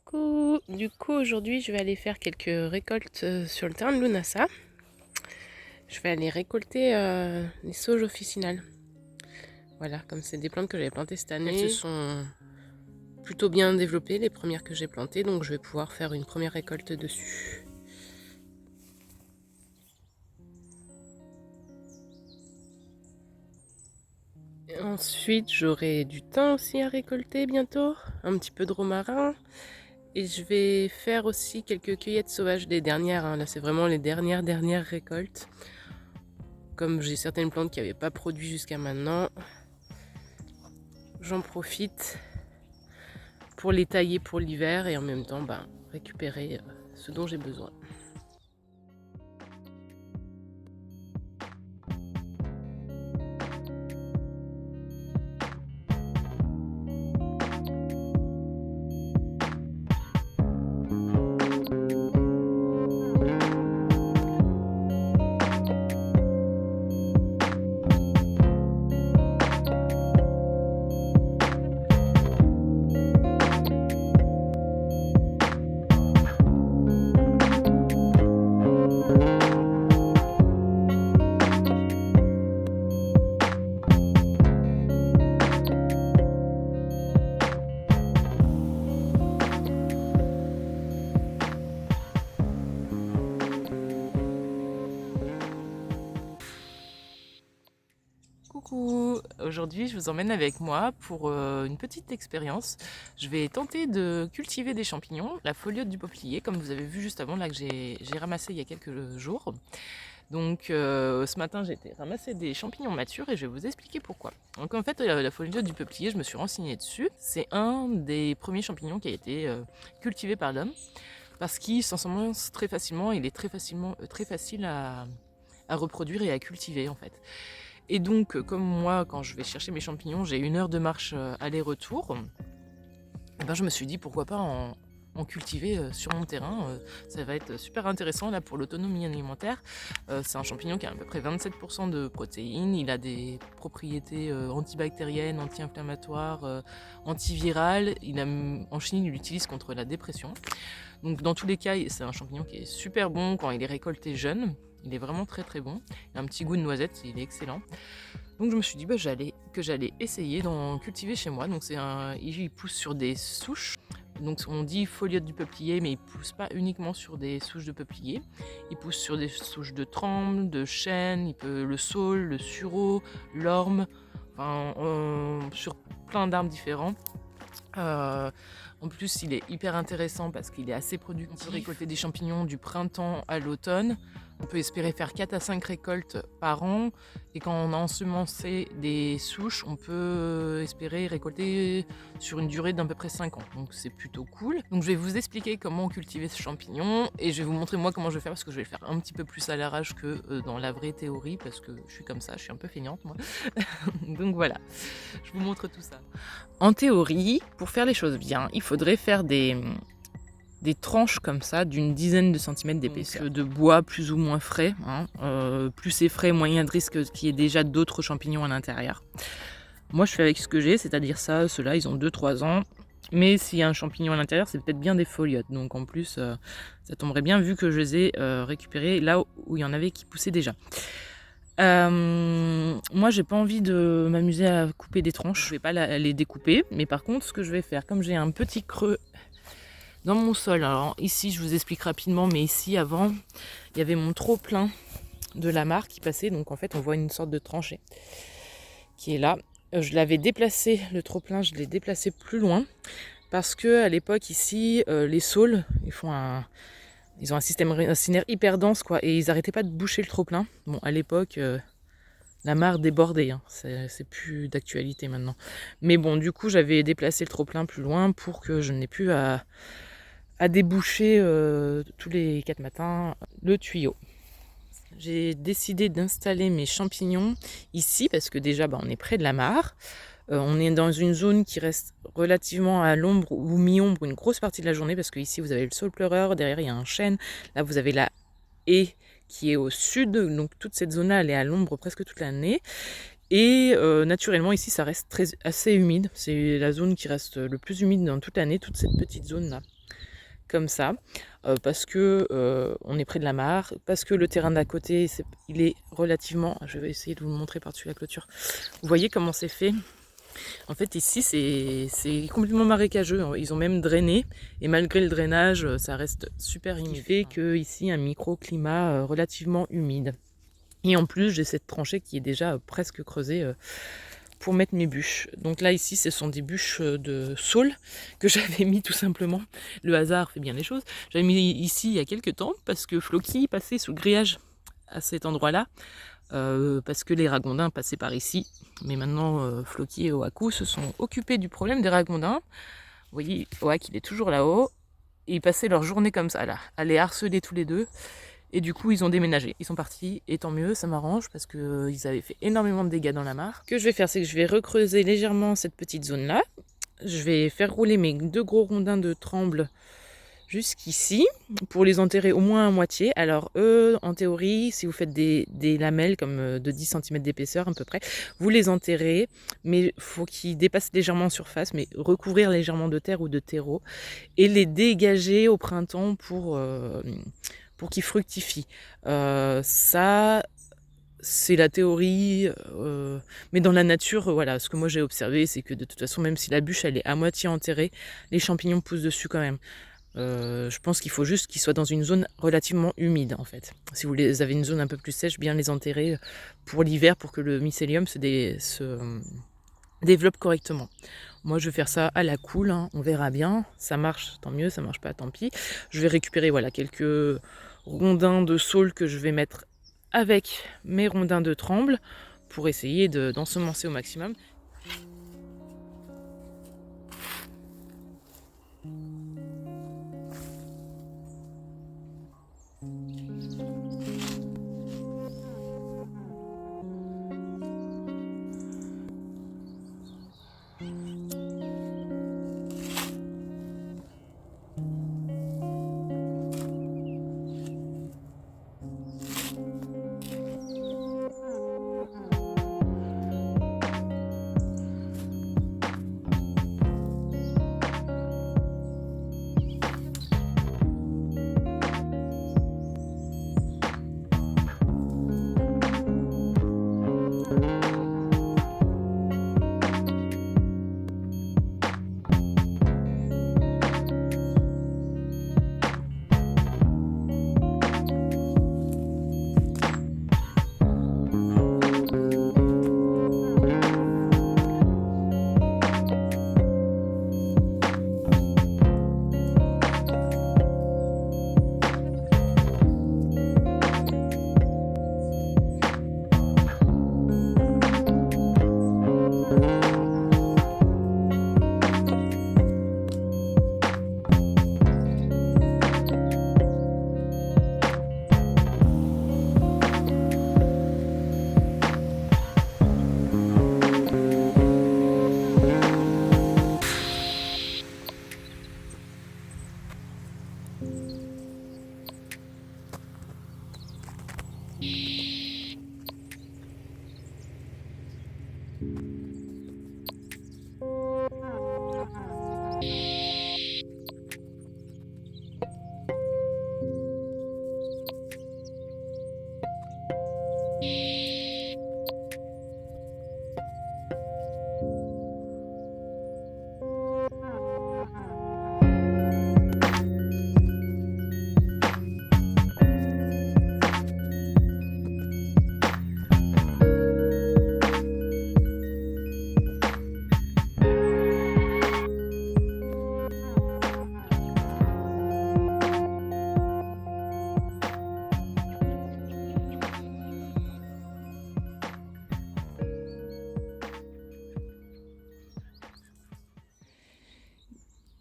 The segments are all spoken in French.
Coucou! Du coup, aujourd'hui, je vais aller faire quelques récoltes sur le terrain de Lunasa. Je vais aller récolter les sauges officinales. Voilà, comme c'est des plantes que j'avais plantées cette année, elles se sont plutôt bien développées, les premières que j'ai plantées, donc je vais pouvoir faire une première récolte dessus. Et ensuite, j'aurai du thym aussi à récolter bientôt, un petit peu de romarin. Et je vais faire aussi quelques cueillettes sauvages des dernières. Là, c'est vraiment les dernières récoltes. Comme j'ai certaines plantes qui n'avaient pas produit jusqu'à maintenant, j'en profite pour les tailler pour l'hiver et en même temps récupérer ce dont j'ai besoin. Coucou! Aujourd'hui, je vous emmène avec moi pour une petite expérience. Je vais tenter de cultiver des champignons, la foliote du peuplier, comme vous avez vu juste avant, là que j'ai ramassé il y a quelques jours. Donc ce matin, j'ai été ramasser des champignons matures et je vais vous expliquer pourquoi. Donc en fait, la foliote du peuplier, je me suis renseignée dessus. C'est un des premiers champignons qui a été cultivé par l'homme parce qu'il s'ensemence très facilement, il est très facile à reproduire et à cultiver en fait. Et donc, comme moi, quand je vais chercher mes champignons, j'ai 1 heure de marche aller-retour, et ben, je me suis dit pourquoi pas en cultiver sur mon terrain. Ça va être super intéressant là pour l'autonomie alimentaire. C'est un champignon qui a à peu près 27% de protéines. Il a des propriétés antibactériennes, anti-inflammatoires, antivirales. En Chine, il l'utilise contre la dépression. Donc dans tous les cas, c'est un champignon qui est super bon quand il est récolté jeune. Il est vraiment très très bon. Il a un petit goût de noisette, il est excellent. Donc je me suis dit que j'allais essayer d'en cultiver chez moi. Donc il pousse sur des souches. Donc on dit foliote du peuplier, mais il pousse pas uniquement sur des souches de peuplier. Il pousse sur des souches de tremble, de chêne, le saule, le sureau, l'orme, sur plein d'arbres différents. En plus, il est hyper intéressant parce qu'il est assez productif. On peut récolter des champignons du printemps à l'automne. On peut espérer faire 4 à 5 récoltes par an. Et quand on a ensemencé des souches, on peut espérer récolter sur une durée d'à peu près 5 ans. Donc c'est plutôt cool. Donc je vais vous expliquer comment cultiver ce champignon. Et je vais vous montrer moi comment je vais faire parce que je vais le faire un petit peu plus à l'arrache que dans la vraie théorie. Parce que je suis comme ça, je suis un peu feignante moi. Donc voilà, je vous montre tout ça. En théorie, pour faire les choses bien, il faudrait faire des tranches comme ça d'une dizaine de centimètres d'épaisseur, de bois plus ou moins frais. Plus c'est frais, moins il y a de risque qu'il y ait déjà d'autres champignons à l'intérieur. Moi je fais avec ce que j'ai, c'est-à-dire ça, ceux-là ils ont 2-3 ans. Mais s'il y a un champignon à l'intérieur, c'est peut-être bien des foliotes. Donc en plus, ça tomberait bien vu que je les ai récupérés là où il y en avait qui poussaient déjà. Moi j'ai pas envie de m'amuser à couper des tranches, je vais pas les découper, mais par contre ce que je vais faire, comme j'ai un petit creux dans mon sol, alors ici je vous explique rapidement, mais ici avant il y avait mon trop plein de la mare qui passait, donc en fait on voit une sorte de tranchée qui est là. Je l'avais déplacé, le trop plein je l'ai déplacé plus loin, parce que à l'époque ici les saules ils ont un système racinaire hyper dense, quoi, et ils arrêtaient pas de boucher le trop-plein. Bon, à l'époque, la mare débordait, hein. C'est plus d'actualité maintenant. Mais bon, du coup, j'avais déplacé le trop-plein plus loin pour que je n'ai plus à déboucher tous les 4 matins le tuyau. J'ai décidé d'installer mes champignons ici parce que déjà, on est près de la mare. On est dans une zone qui reste relativement à l'ombre ou mi-ombre une grosse partie de la journée parce que ici vous avez le saule pleureur, derrière il y a un chêne, là vous avez la haie qui est au sud, donc toute cette zone-là elle est à l'ombre presque toute l'année. Et naturellement ici ça reste assez humide, c'est la zone qui reste le plus humide dans toute l'année, toute cette petite zone-là. comme ça, parce que on est près de la mare, parce que le terrain d'à côté, il est relativement... Je vais essayer de vous le montrer par-dessus la clôture. Vous voyez comment c'est fait? En fait, ici, c'est complètement marécageux. Ils ont même drainé, et malgré le drainage, ça reste super humide. Ce qui fait qu'ici, un microclimat relativement humide. Et en plus, j'ai cette tranchée qui est déjà presque creusée pour mettre mes bûches. Donc là, ici, ce sont des bûches de saule que j'avais mis tout simplement. Le hasard fait bien les choses. J'avais mis ici il y a quelques temps parce que Floki passait sous le grillage à cet endroit-là. Parce que les ragondins passaient par ici. Mais maintenant, Floki et Oaku se sont occupés du problème des ragondins. Vous voyez, Oak, il est toujours là-haut. Et ils passaient leur journée comme ça, là, à les harceler tous les deux. Et du coup, ils ont déménagé. Ils sont partis, et tant mieux, ça m'arrange, parce qu'ils avaient fait énormément de dégâts dans la mare. Ce que je vais faire, c'est que je vais recreuser légèrement cette petite zone-là. Je vais faire rouler mes 2 gros rondins de tremble jusqu'ici, pour les enterrer au moins à moitié. Alors eux, en théorie, si vous faites des lamelles comme de 10 cm d'épaisseur à peu près, vous les enterrez, mais il faut qu'ils dépassent légèrement en surface, mais recouvrir légèrement de terre ou de terreau, et les dégager au printemps pour qu'ils fructifient. Ça, c'est la théorie, mais dans la nature, voilà, ce que moi j'ai observé, c'est que de toute façon, même si la bûche elle est à moitié enterrée, les champignons poussent dessus quand même. Je pense qu'il faut juste qu'ils soient dans une zone relativement humide en fait. Si vous avez une zone un peu plus sèche, bien les enterrer pour l'hiver pour que le mycélium se développe correctement. Moi je vais faire ça à la cool, hein. On verra bien. Ça marche, tant mieux, ça marche pas, tant pis. Je vais récupérer voilà, quelques rondins de saule que je vais mettre avec mes rondins de tremble pour essayer d'ensemencer au maximum.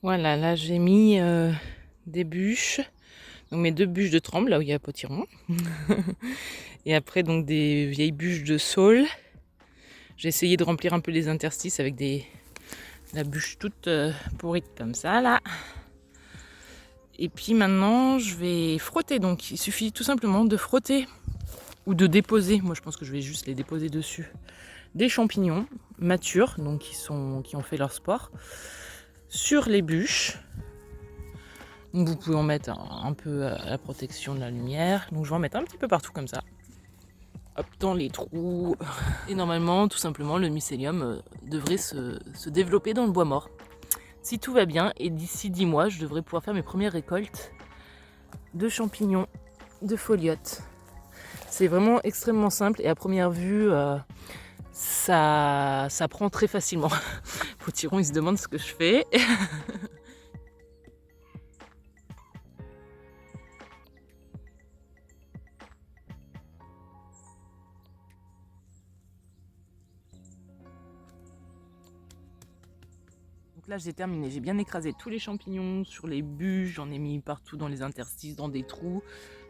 Voilà, là j'ai mis des bûches, donc mes 2 bûches de tremble, là où il y a un potiron. Et après donc des vieilles bûches de saule. J'ai essayé de remplir un peu les interstices avec la bûche toute pourrite comme ça là. Et puis maintenant je vais frotter, donc il suffit tout simplement de frotter ou de déposer, moi je pense que je vais juste les déposer dessus, des champignons matures, donc qui ont fait leur sport, sur les bûches. Donc vous pouvez en mettre un peu à la protection de la lumière. Donc je vais en mettre un petit peu partout comme ça. Hop, dans les trous. Et normalement, tout simplement, le mycélium devrait se développer dans le bois mort. Si tout va bien, et d'ici 10 mois, je devrais pouvoir faire mes premières récoltes de champignons, de foliotes. C'est vraiment extrêmement simple et à première vue, ça prend très facilement. Potiron, il se demande ce que je fais. Donc là, j'ai terminé. J'ai bien écrasé tous les champignons sur les bûches. J'en ai mis partout dans les interstices, dans des trous.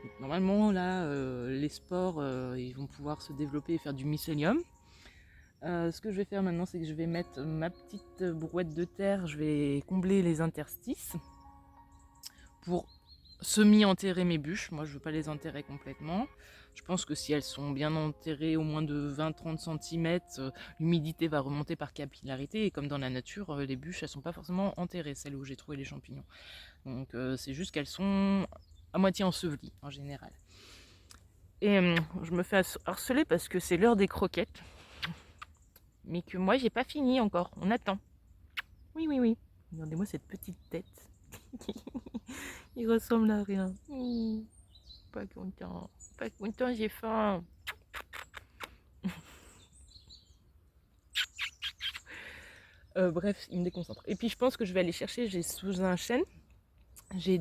Donc, normalement, là, les spores, ils vont pouvoir se développer et faire du mycélium. Ce que je vais faire maintenant, c'est que je vais mettre ma petite brouette de terre. Je vais combler les interstices pour semi-enterrer mes bûches. Moi, je ne veux pas les enterrer complètement. Je pense que si elles sont bien enterrées au moins de 20-30 cm, l'humidité va remonter par capillarité. Et comme dans la nature, les bûches, elles ne sont pas forcément enterrées, celles où j'ai trouvé les champignons. Donc c'est juste qu'elles sont à moitié ensevelies en général. Et je me fais harceler parce que c'est l'heure des croquettes. Mais que moi, j'ai pas fini encore. On attend. Oui, oui, oui. Regardez-moi cette petite tête. Il ressemble à rien. Pas content. Pas content, j'ai faim. Bref, il me déconcentre. Et puis je pense que je vais aller chercher, j'ai sous un chêne, j'ai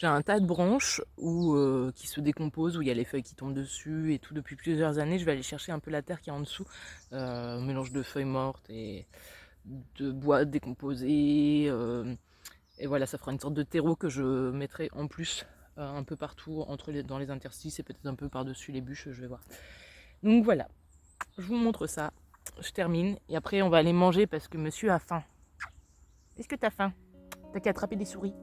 un tas de branches qui se décomposent, où il y a les feuilles qui tombent dessus et tout depuis plusieurs années. Je vais aller chercher un peu la terre qui est en dessous, un mélange de feuilles mortes et de bois décomposé. Et voilà, ça fera une sorte de terreau que je mettrai en plus un peu partout dans les interstices et peut-être un peu par-dessus les bûches, je vais voir. Donc voilà, je vous montre ça. Je termine et après on va aller manger parce que monsieur a faim. Est-ce que t'as faim? T'as qu'à attraper des souris.